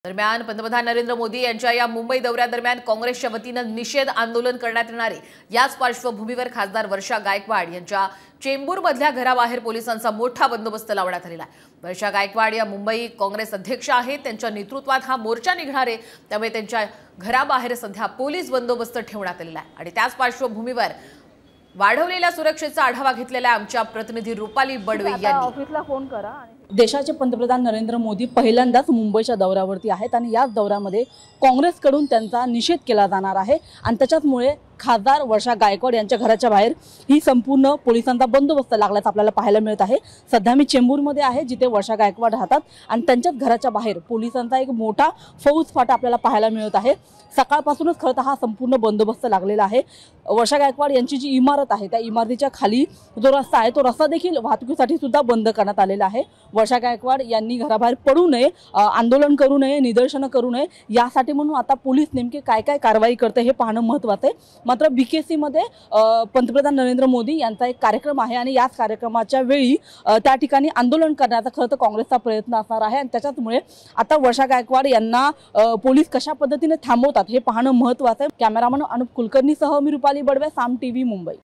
दरम्यान पंतप्रधान नरेंद्र मोदी यांच्या या मुंबई दौऱ्यादरम्यान काँग्रेसच्या वतीनं निषेध आंदोलन करण्यात येणार आहे। याच पार्श्वभूमीवर खासदार वर्षा गायकवाड यांच्या चेंबूरमधल्या घराबाहेर पोलिसांचा मोठा बंदोबस्त लावण्यात आलेला आहे। वर्षा गायकवाड या मुंबई काँग्रेस अध्यक्ष आहेत। त्यांच्या नेतृत्वात हा मोर्चा निघणार आहे, त्यामुळे त्यांच्या घराबाहेर सध्या पोलीस बंदोबस्त ठेवण्यात आलेला आहे। आणि त्याच पार्श्वभूमीवर वाढवलेल्या सुरक्षेचा आढावा घेतलेला आमच्या प्रतिनिधी रुपाली बडवे यांनी ऑफिसला फोन करा। देशाचे पंतप्रधान नरेंद्र मोदी पहिल्यांदाच मुंबईच्या दौऱ्यावरती आहेत आणि याच दौऱ्यामध्ये काँग्रेसकडून त्यांचा निषेध केला जाणार आहे आणि त्याच्यामुळे खासदार वर्षा गायकवाड यांच्या घराच्या बाहेर ही संपूर्ण पोलिसांचा बंदोबस्त लागल्याचं आपल्याला पाहायला मिळत आहे। सध्या मी चेंबूरमध्ये आहे, जिथे वर्षा गायकवाड राहतात आणि त्यांच्याच घराच्या बाहेर पोलिसांचा एक मोठा फौजफाटा आपल्याला पाहायला मिळत आहे। सकाळपासूनच खरं तर हा संपूर्ण बंदोबस्त लागलेला आहे। वर्षा गायकवाड यांची जी इमारत आहे त्या इमारतीच्या खाली जो रस्ता आहे तो रस्ता देखील वाहतुकीसाठी सुद्धा बंद करण्यात आलेला आहे। वर्षा गायकवाड यांनी घराबाहेर पडू नये, आंदोलन करू नये, निदर्शनं करू नये, यासाठी म्हणून आता पोलीस नेमके काय काय कारवाई करते हे पाहणं महत्त्वाचं आहे। मात्र BKC मध्ये पंतप्रधान नरेंद्र मोदी यांचा एक कार्यक्रम आहे आणि याच कार्यक्रमाच्या वेळी त्या ठिकाणी आंदोलन करण्याचा खरं तर काँग्रेसचा प्रयत्न असणार आहे आणि त्याच्यामुळे आता वर्षा गायकवाड यांना पोलीस कशा पद्धतीने थांबवतात हे पाहणं महत्त्वाचं आहे। कॅमेरामन अनुप कुलकर्णीसह मी रुपाली बडवे, साम TV मुंबई।